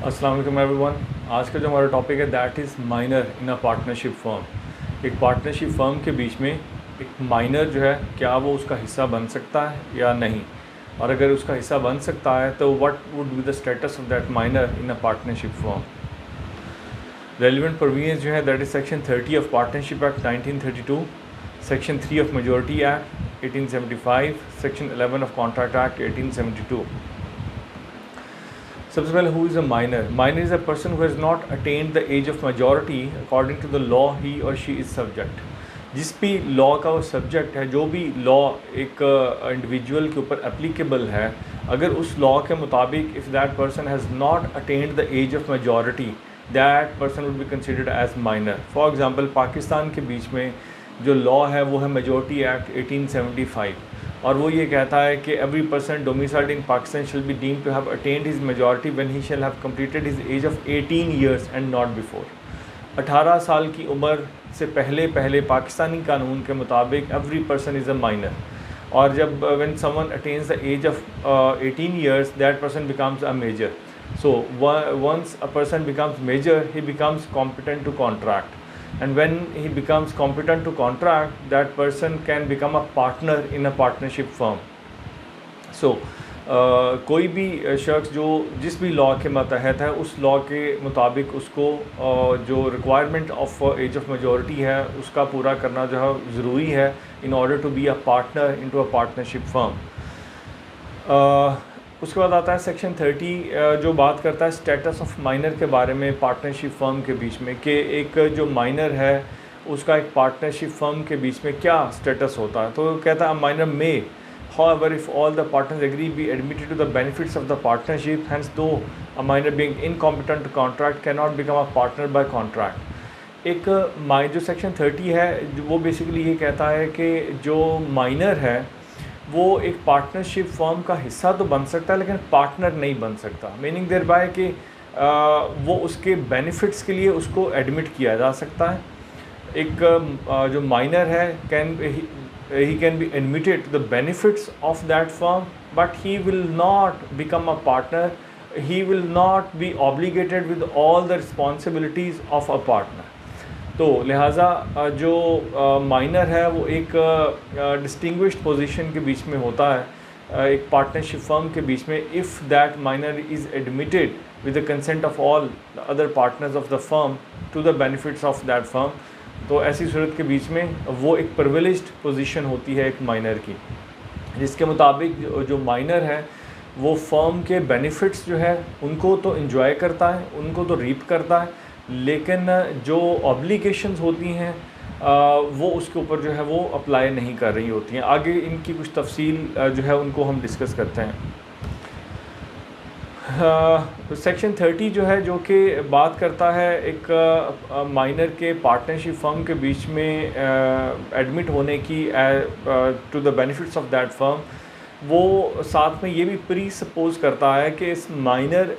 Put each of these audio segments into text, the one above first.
अस्सलाम वालेकुम एवरीवन। आज का जो हमारा टॉपिक है that is minor in a partnership firm. एक पार्टनरशिप फर्म के बीच में एक माइनर जो है क्या वो उसका हिस्सा बन सकता है या नहीं, और अगर उसका हिस्सा बन सकता है तो what would be the status of that minor in a partnership firm. Relevant provisions जो है that is section 30 of partnership act 1932, section 3 of majority act 1875, section 11 of contract act 1872। सबसे पहले who is a minor. Minor is a person who has not attend the age of majority according to the law he और she is subject. जिस भी law का वो subject है, जो भी लॉ एक इंडिविजुअल के ऊपर एप्लीकेबल है, अगर उस लॉ के मुताबिक if that person has not attend the age of majority that person would be considered as minor. For example Pakistan के बीच में जो लॉ है वो है मेजॉरिटी एक्ट 1875, और वो ये कहता है कि every person domiciled in Pakistan shall be deemed to have attend his majority when he shall have completed his age of 18 years and not before. 18 साल की उम्र से पहले पाकिस्तानी कानून के मुताबिक every person is a minor, और जब when someone attains the age of 18 years that person becomes a major. So once a person becomes major he becomes competent to contract, and when he becomes competent to contract, that person can become a partner in a partnership firm. So कोई भी शख्स जो जिस भी law के मतहत है उस law के मुताबिक उसको जो requirement of age of majority है उसका पूरा करना जो है ज़रूरी है in order to be a partner into a partnership firm. उसके बाद आता है सेक्शन 30 जो बात करता है स्टेटस ऑफ माइनर के बारे में पार्टनरशिप फर्म के बीच में, कि एक जो माइनर है उसका एक पार्टनरशिप फर्म के बीच में क्या स्टेटस होता है। तो कहता है minor may however if all the partners agree be admitted to the benefits of the partnership, hence though a minor being incompetent to contract cannot become a partner by contract। एक जो section 30 है वो basically ये कहता है कि जो minor है वो एक पार्टनरशिप फर्म का हिस्सा तो बन सकता है लेकिन पार्टनर नहीं बन सकता। मीनिंग देयर बाय कि वो उसके बेनिफिट्स के लिए उसको एडमिट किया जा सकता है। एक जो माइनर है he can be admitted to the benefits of that firm, but he will not become a partner. He will not be obligated with all the responsibilities of a partner. तो लिहाजा जो माइनर है वो एक distinguished position के बीच में होता है एक पार्टनरशिप फर्म के बीच में, if that minor is admitted with the consent of all other partners of the firm to the benefits of that firm. तो ऐसी सूरत के बीच में वो एक प्रिविलेज्ड पोजीशन होती है एक माइनर की, जिसके मुताबिक जो माइनर है वो फर्म के बेनिफिट्स जो है उनको तो एंजॉय करता है, उनको तो रीप करता है, लेकिन जो ऑब्लिगेशंस होती हैं वो उसके ऊपर जो है वो अप्लाई नहीं कर रही होती हैं। आगे इनकी कुछ तफसील जो है उनको हम डिस्कस करते हैं। सेक्शन 30 जो है जो कि बात करता है एक माइनर के पार्टनरशिप फर्म के बीच में एडमिट होने की to the benefits of that firm, वो साथ में ये भी प्री सपोज करता है कि इस माइनर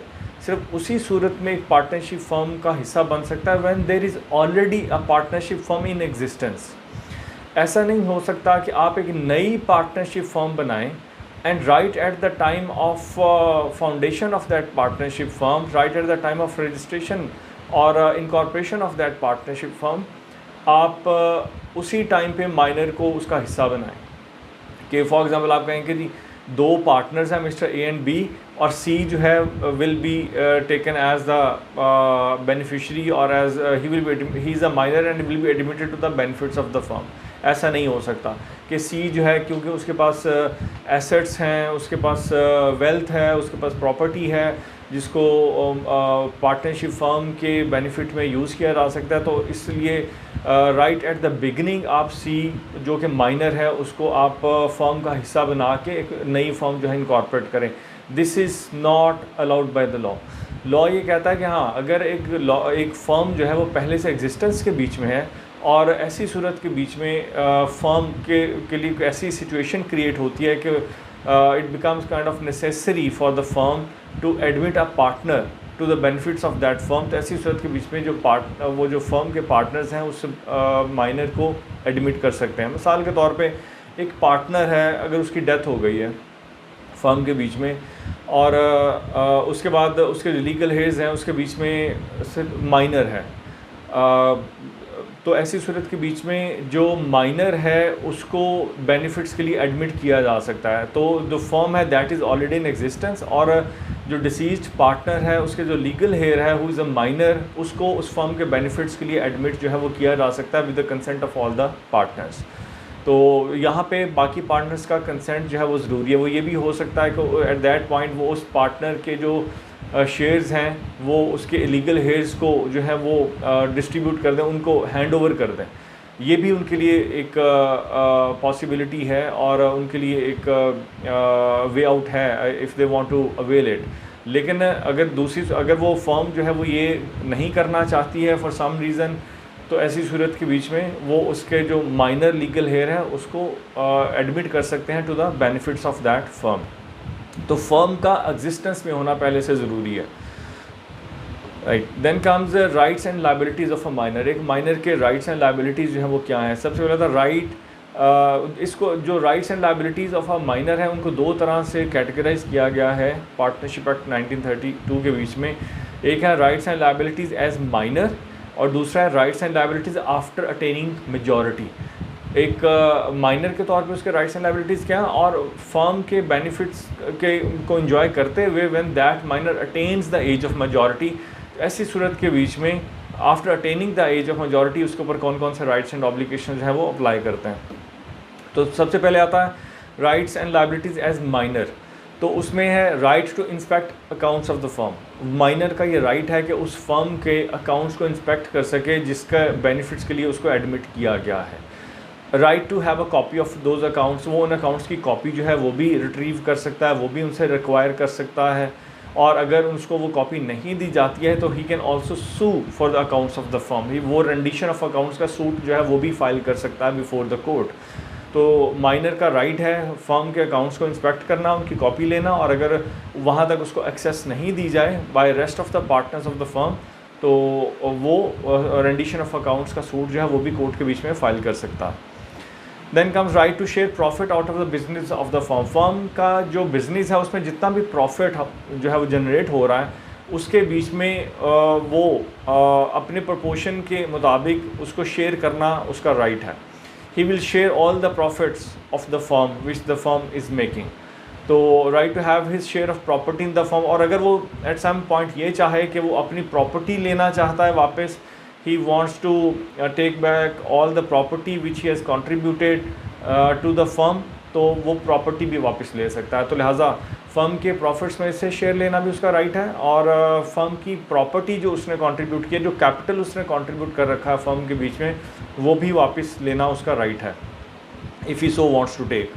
सिर्फ उसी सूरत में एक पार्टनरशिप फर्म का हिस्सा बन सकता है when there is already a partnership firm in existence. ऐसा नहीं हो सकता कि आप एक नई पार्टनरशिप फर्म बनाएं and right at the time of foundation of that partnership firm, right at the time of registration or incorporation of that partnership firm, आप उसी टाइम पे माइनर को उसका हिस्सा बनाएं। कि फॉर एग्जांपल आप कहें कि जी दो पार्टनर्स हैं मिस्टर ए एंड बी, और सी जो है will be taken as the beneficiary और as he is a minor and will be admitted to the benefits of the firm. ऐसा नहीं हो सकता कि सी जो है क्योंकि उसके पास एसेट्स हैं, उसके पास वेल्थ है, उसके पास प्रॉपर्टी है जिसको पार्टनरशिप फर्म के बेनिफिट में यूज़ किया जा सकता है, तो इसलिए राइट एट द बिगिनिंग आप सी जो कि माइनर है उसको आप फर्म का हिस्सा बना के एक नई फर्म जो है इनकॉर्पोरेट करें। This is not allowed by the law. Law ये कहता है कि हाँ अगर एक फर्म जो है वो पहले से एग्जिस्टेंस के बीच में है और ऐसी सूरत के बीच में फर्म के लिए ऐसी सिचुएशन क्रिएट होती है कि it becomes kind of necessary for the firm to admit a partner to the benefits of that firm, तो ऐसी सूरत के बीच में वो जो फर्म के पार्टनर्स हैं उस माइनर को एडमिट कर सकते हैं। मिसाल के तौर पे एक पार्टनर है, अगर उसकी डेथ हो गई है फर्म के बीच में, और उसके बाद उसके जो लीगल हेयर्स हैं उसके बीच में सिर्फ माइनर है। तो ऐसी सूरत के बीच में जो माइनर है उसको बेनिफिट्स के लिए एडमिट किया जा सकता है। तो जो फर्म है that is already in existence, और जो डिसीज्ड पार्टनर है उसके जो लीगल हेयर है हु इज़ अ माइनर, उसको उस फर्म के बेनिफिट्स के लिए एडमिट जो है वो किया जा सकता है with the consent of all the partners. तो यहाँ पे बाकी पार्टनर्स का कंसेंट जो है वो ज़रूरी है। वो ये भी हो सकता है कि एट दैट पॉइंट वो उस पार्टनर के जो शेयर्स हैं वो उसके इलीगल हेयर्स को जो है वो डिस्ट्रीब्यूट कर दें, उनको हैंड ओवर कर दें। ये भी उनके लिए एक पॉसिबिलिटी है और उनके लिए एक वे आउट है if they want to avail it. लेकिन अगर वो फर्म जो है वो ये नहीं करना चाहती है फॉर सम रीज़न, तो ऐसी सूरत के बीच में वो उसके जो माइनर लीगल हेयर है उसको एडमिट कर सकते हैं to the benefits of that firm. तो फर्म का एग्जिस्टेंस में होना पहले से ज़रूरी है, right. Then comes rights and liabilities of a minor. एक माइनर के राइट्स एंड लायबिलिटीज़ जो है वो क्या हैं? सबसे पहले था राइट। इसको जो rights and liabilities of a minor है उनको दो तरह से कैटेगराइज किया गया है पार्टनरशिप एक्ट 1932 के बीच में। एक है rights and liabilities as minor और दूसरा है rights and liabilities after attaining majority. एक माइनर के तौर पे उसके राइट्स एंड लायबिलिटीज़ क्या हैं और फर्म के बेनिफिट्स के को एंजॉय करते हुए when that minor attains the age of majority. ऐसी सूरत के बीच में after attaining the age of majority उसके ऊपर कौन कौन से राइट्स एंड ऑब्लिगेशन जो है वो अप्लाई करते हैं। तो सबसे पहले आता है rights and liabilities as minor. तो उसमें है right to inspect accounts of the firm. Minor का ये राइट है कि उस फर्म के अकाउंट्स को इंस्पेक्ट कर सके जिसका बेनिफिट्स के लिए उसको एडमिट किया गया है। Right to have a copy of those accounts, वो उन अकाउंट्स की कॉपी जो है वो भी रिट्रीव कर सकता है, वो भी उनसे रिक्वायर कर सकता है। और अगर उसको वो कॉपी नहीं दी जाती है तो he can also sue for the accounts of the firm. He वो रेंडिशन ऑफ अकाउंट्स का सूट जो है वो भी फाइल कर सकता है बिफोर द कोर्ट। तो माइनर का राइट है फर्म के अकाउंट्स को इंस्पेक्ट करना, उनकी कॉपी लेना, और अगर वहाँ तक उसको एक्सेस नहीं दी जाए by rest of the partners of the firm तो वो रेंडिशन ऑफ अकाउंट्स का सूट जो है वो भी कोर्ट के बीच में फाइल कर सकता है। Then comes right to share profit out of the business of the firm. Firm का जो बिज़नेस है उसमें जितना भी प्रॉफिट जो है वो जनरेट हो रहा है उसके बीच में वो अपने प्रोपोर्शन के मुताबिक उसको शेयर करना उसका राइट है। He will share all the profits of the firm which the firm is making. तो right to have his share of property in the firm. और अगर वो एट सम पॉइंट ये चाहे कि वो अपनी प्रॉपर्टी लेना चाहता है वापस, he wants to take back all the property which he has contributed to the firm, तो वो प्रॉपर्टी भी वापस ले सकता है। तो लिहाजा फर्म के प्रॉफिट्स में से शेयर लेना भी उसका राइट है और फर्म की प्रॉपर्टी जो उसने कंट्रीब्यूट किया, जो कैपिटल उसने कंट्रीब्यूट कर रखा है फर्म के बीच में, वो भी वापस लेना उसका राइट है if he so wants to take.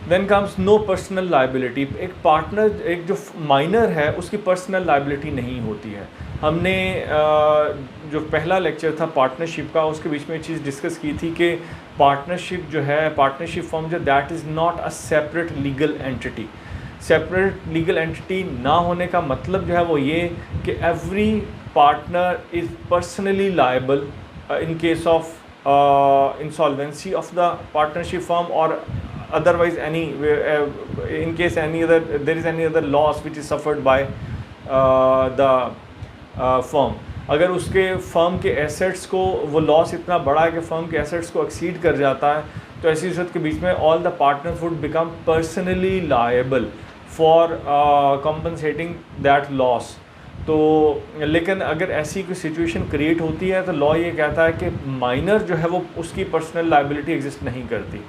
Then comes no personal liability. एक पार्टनर, एक जो माइनर है उसकी पर्सनल लाइबिलिटी नहीं होती है। हमने जो पहला लेक्चर था पार्टनरशिप का उसके बीच में एक चीज़ डिस्कस की थी कि पार्टनरशिप जो है, पार्टनरशिप फर्म जो, that is not a separate legal entity. Separate legal entity ना होने का मतलब जो है वो ये कि every partner is personally liable in case of insolvency of the partnership firm और otherwise any in case there is any other loss which is suffered by the firm। अगर उसके फर्म के एसेट्स को वो लॉस इतना बड़ा है कि फर्म के एसेट्स को एक्सीड कर जाता है तो ऐसी सूरत के बीच में all the partners would become personally liable for compensating that loss. तो लेकिन अगर ऐसी कोई सिचुएशन क्रिएट होती है तो लॉ ये कहता है कि माइनर जो है वो उसकी पर्सनल लायबिलिटी एग्जिस्ट नहीं करती।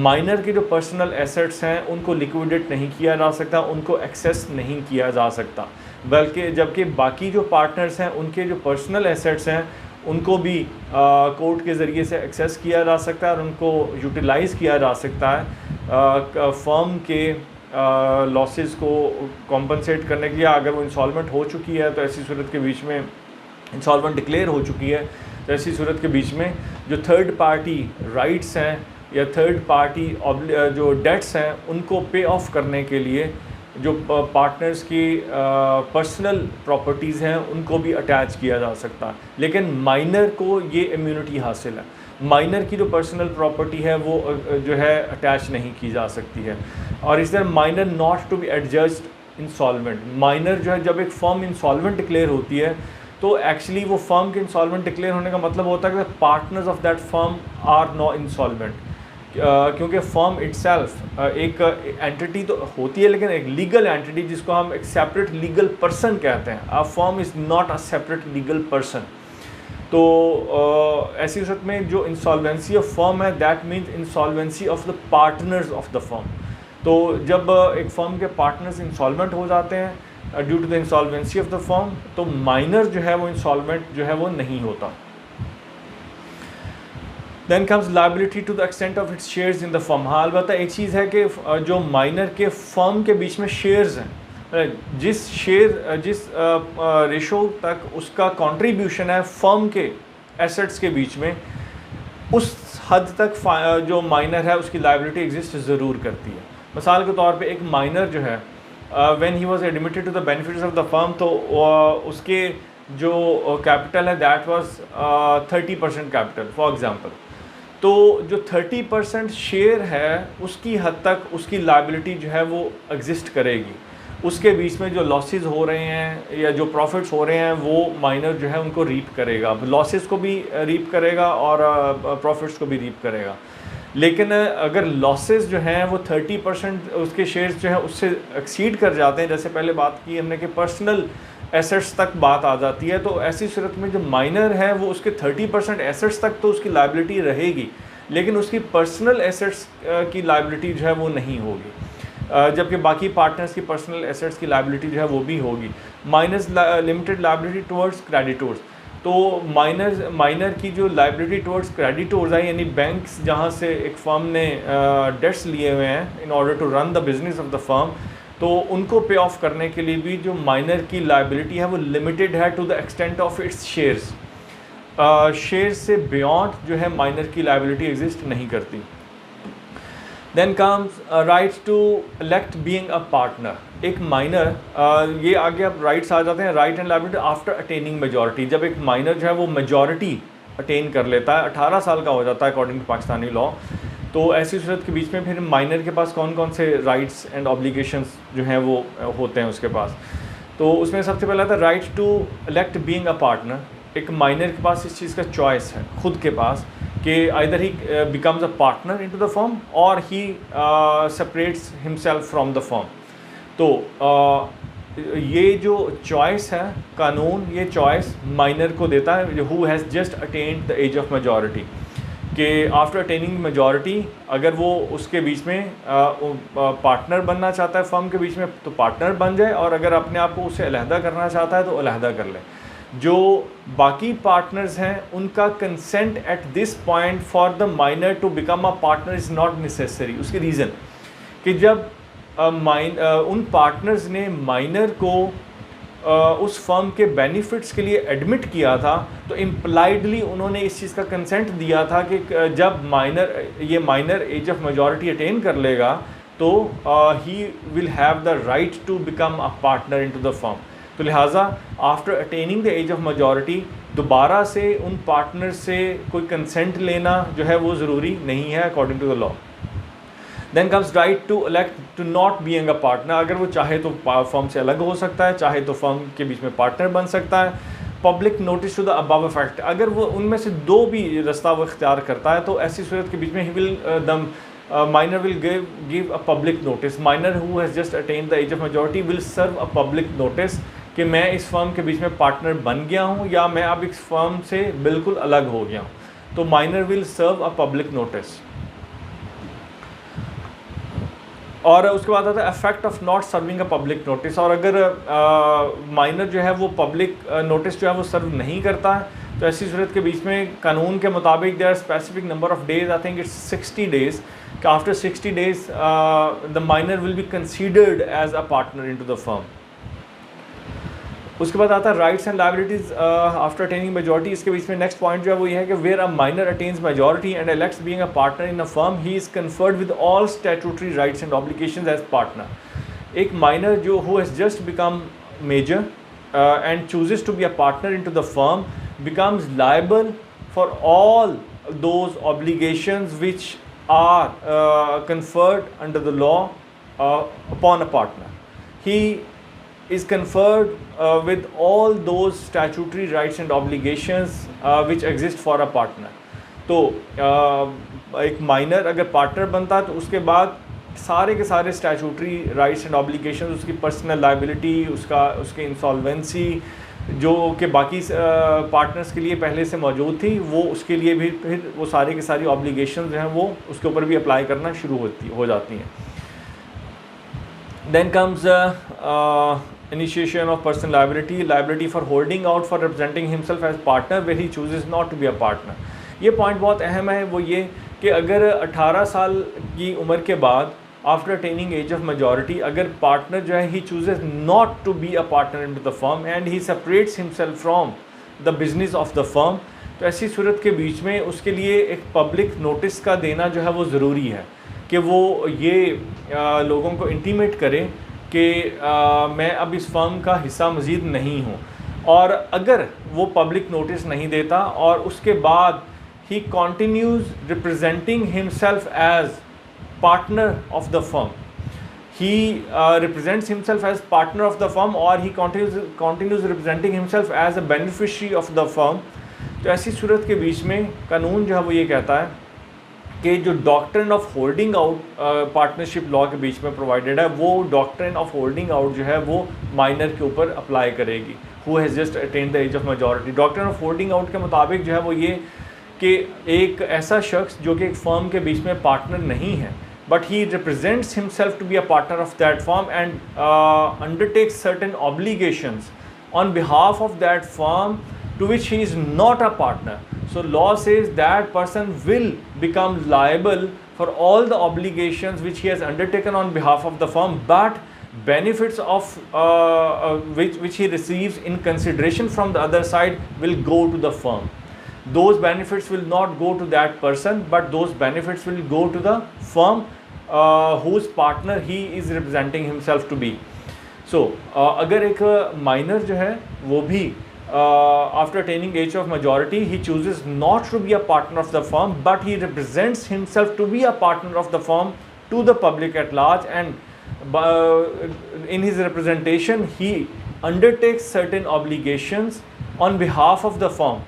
माइनर के जो पर्सनल एसेट्स हैं उनको लिक्विडेट नहीं किया जा सकता, उनको एक्सेस नहीं किया जा सकता, बल्कि जबकि बाकी जो पार्टनर्स हैं उनके जो पर्सनल एसेट्स हैं उनको भी कोर्ट के ज़रिए से एक्सेस किया जा सकता है और उनको यूटिलाइज़ किया जा सकता है फर्म के लॉसेस को कॉम्पनसेट करने के लिए। अगर वो इंसॉल्वेंट हो चुकी है तो ऐसी सूरत के बीच में, इंसॉल्वेंट डिक्लेयर हो चुकी है तो ऐसी सूरत के बीच में जो थर्ड पार्टी राइट्स हैं या थर्ड पार्टी जो डेट्स हैं उनको पे ऑफ करने के लिए जो पार्टनर्स की पर्सनल प्रॉपर्टीज़ हैं उनको भी अटैच किया जा सकता है। लेकिन माइनर को ये इम्यूनिटी हासिल है, माइनर की जो पर्सनल प्रॉपर्टी है वो जो है अटैच नहीं की जा सकती है। और इस तरह minor not to be adjudged insolvent. Minor जो है, जब एक फर्म इंसॉल्वेंट डिक्लेयर होती है तो एक्चुअली वो फर्म के इंसॉल्वेंट डिक्लेयर होने का मतलब होता है कि partners of that firm are no insolvent, क्योंकि फर्म इटसेल्फ एक एंटिटी तो होती है लेकिन एक लीगल एंटिटी जिसको हम एक सेपरेट लीगल पर्सन कहते हैं। A firm is not a separate legal person. तो ऐसी सूरत में जो इंसॉल्वेंसी ऑफ फर्म है that means insolvency of the partners of the firm. तो जब एक फर्म के पार्टनर्स इंसॉल्वेंट हो जाते हैं due to the insolvency of the firm, तो माइनर जो है वो इंसॉल्वेंट जो है वो नहीं होता। Then comes liability to the extent of its shares in the firm. हाँ, अलबत्ता एक चीज़ है कि जो माइनर के फर्म के बीच में शेयर्स हैं, जिस रेशो तक उसका कंट्रीब्यूशन है फर्म के एसेट्स के बीच में, उस हद तक जो माइनर है उसकी लायबिलिटी एग्जिस्ट ज़रूर करती है। मिसाल के तौर पे एक माइनर जो है when he was admitted to the benefits of the firm, तो उसके जो कैपिटल है that was 30% capital for example. तो जो 30% शेयर है उसकी हद तक उसकी लायबिलिटी जो है वो एग्जिस्ट करेगी। उसके बीच में जो लॉसेस हो रहे हैं या जो प्रॉफिट्स हो रहे हैं वो माइनर जो है उनको रीप करेगा, लॉसेस को भी रीप करेगा और प्रॉफिट्स को भी रीप करेगा। लेकिन अगर लॉसेस जो हैं वो 30% उसके शेयर्स जो है उससे एक्सीड कर जाते हैं, जैसे पहले बात की हमने कि पर्सनल एसेट्स तक बात आ जाती है, तो ऐसी सूरत में जो माइनर है वो उसके 30% एसेट्स तक तो उसकी लायबिलिटी रहेगी, लेकिन उसकी पर्सनल एसेट्स की लायबिलिटी जो है वो नहीं होगी, जबकि बाकी पार्टनर्स की पर्सनल एसेट्स की लायबिलिटी जो है वो भी होगी। Minus limited liability towards creditors, तो माइनर की जो लायबिलिटी टुवर्ड्स क्रेडिटर्स है, यानी बैंक्स जहाँ से एक फर्म ने डेट्स लिए हुए हैं in order to run the business of the firm, तो उनको पे ऑफ करने के लिए भी जो माइनर की लायबिलिटी है वो लिमिटेड है to the extent of its shares. Shares से बियॉन्ड जो है माइनर की लायबिलिटी एग्जिस्ट नहीं करती। Then comes right to elect being a partner. एक माइनर ये आगे अब राइट्स आ जाते हैं, right and liability after attaining majority. जब एक माइनर जो है वो मेजॉरिटी अटेन कर लेता है, 18 साल का हो जाता है अकॉर्डिंग टू पाकिस्तानी लॉ, तो ऐसी सूरत के बीच में फिर माइनर के पास कौन कौन से राइट्स एंड ऑब्लिगेशंस जो हैं वो होते हैं उसके पास। तो उसमें सबसे पहला था right to elect being a partner. एक माइनर के पास इस चीज़ का चॉइस है खुद के पास कि either he becomes a partner into the firm और he separates himself from the firm. तो ये जो चॉइस है कानून, ये चॉइस माइनर को देता है who has just attained the age of majority, कि आफ्टर अटेनिंग मेजॉरिटी अगर वो उसके बीच में पार्टनर बनना चाहता है फर्म के बीच में तो पार्टनर बन जाए, और अगर अपने आप को उससे अलहदा करना चाहता है तो अलहदा कर ले। जो बाकी पार्टनर्स हैं उनका consent at this point for the minor to become a partner is not necessary. उसकी रीज़न कि जब उन पार्टनर्स ने माइनर को उस फर्म के बेनिफिट्स के लिए एडमिट किया था, तो इम्प्लाइडली उन्होंने इस चीज़ का कंसेंट दिया था कि जब minor age of majority attain कर लेगा तो he will have the right to become a partner into the firm. तो लिहाजा after attaining the age of majority दोबारा से उन पार्टनर से कोई कंसेंट लेना जो है वो ज़रूरी नहीं है according to the law. Then comes right to elect to not being a partner. अगर वो चाहे तो फर्म से अलग हो सकता है, चाहे तो फर्म के बीच में पार्टनर बन सकता है। Public notice to the above effect, अगर वो उनमें से दो भी रास्ता वो इख्तियार करता है तो ऐसी सूरत के बीच में he will minor will give a public notice. Minor who has just attained the age of majority will serve a public notice कि मैं इस फर्म के बीच में पार्टनर बन गया हूँ या मैं अब इस फर्म से बिल्कुल अलग हो गया हूँ। तो minor will serve a public notice. और उसके बाद आता है effect of not serving a public notice. और अगर माइनर जो है वो पब्लिक नोटिस जो है वो सर्व नहीं करता है तो ऐसी सूरत के बीच में कानून के मुताबिक there are specific number of days, I think it's 60 days, कि after 60 days the minor will be considered as a partner into the firm. उसके बाद आता है rights and liabilities after attaining majority. इसके बीच में नेक्स्ट पॉइंट जो है वो ये है कि where a minor attains majority and elects being a partner in a firm he is conferred with all statutory rights and obligations as partner. एक माइनर जो who has just become major and chooses to be a partner into the firm becomes liable for all those obligations which are conferred under the law upon a partner। he is conferred with all those statutory rights and obligations which exist for a partner. तो एक minor अगर partner बनता तो उसके बाद सारे के सारे स्टैचूटरी राइट्स एंड ऑब्लिगेशंस, उसकी पर्सनल लायबिलिटी, उसके इंसॉल्वेंसी जो कि बाकी पार्टनर्स के लिए पहले से मौजूद थी, वो उसके लिए भी फिर वो सारे के सारी ऑब्लिगेशंस जो हैं वो उसके ऊपर भी अप्लाई करना शुरू हो जाती हैं. Then comes initiation of personal liability for holding out for representing himself as partner where he chooses not to be a partner. ये पॉइंट बहुत अहम है. वो ये कि अगर 18 साल की उम्र के बाद after attaining age of majority अगर पार्टनर जो है he chooses not to be a partner in the firm and he separates himself from the business of the firm, तो ऐसी सूरत के बीच में उसके लिए एक पब्लिक नोटिस का देना जो है वो ज़रूरी है कि वो ये लोगों को इंटीमेट करे कि मैं अब इस फर्म का हिस्सा मज़ीद नहीं हूँ. और अगर वो पब्लिक नोटिस नहीं देता और उसके बाद he continues representing himself as partner of the firm, he represents himself as partner of the firm or he continues representing himself as a beneficiary of the firm, तो ऐसी सूरत के बीच में कानून जो है वो ये कहता है कि जो doctrine of holding out partnership law के बीच में प्रोवाइडेड है, वो डॉक्ट्रिन ऑफ होल्डिंग आउट जो है वो माइनर के ऊपर अप्लाई करेगी who has just attained the age of majority. Doctrine of holding out के मुताबिक जो है वो ये कि एक ऐसा शख्स जो कि एक फर्म के बीच में पार्टनर नहीं है but he represents himself to be a partner of that firm and undertakes certain obligations on behalf of that firm to which he is not a partner. So law says that person will become liable for all the obligations which he has undertaken on behalf of the firm, but benefits of which he receives in consideration from the other side will go to the firm. Those benefits will not go to that person, but those benefits will go to the firm whose partner he is representing himself to be. So अगर एक minor जो है वो भी after attaining age of majority he chooses not to be a partner of the firm but he represents himself to be a partner of the firm to the public at large, and in his representation he undertakes certain obligations on behalf of the firm.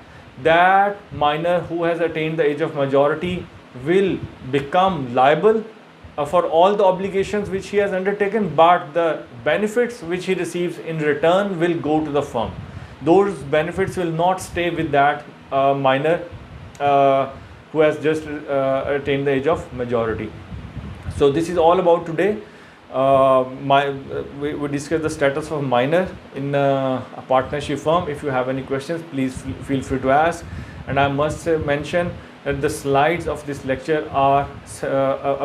That minor who has attained the age of majority will become liable for all the obligations which he has undertaken, but the benefits which he receives in return will go to the firm. Those benefits will not stay with that minor who has just attained the age of majority. So this is all about today. We discussed the status of minor in a partnership firm. If you have any questions, please feel free to ask. And I must mention that the slides of this lecture are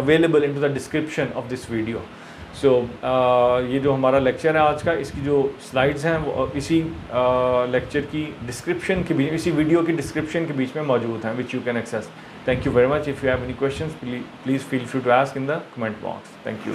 available into the description of this video. So ये जो हमारा lecture है आज का, इसकी जो slides हैं वो इसी लेक्चर की डिस्क्रिप्शन के बीच, इसी वीडियो की डिस्क्रिप्शन के बीच में मौजूद हैं, which you can access. Thank you very much. If you have any questions please feel free to ask in the comment box. Thank you.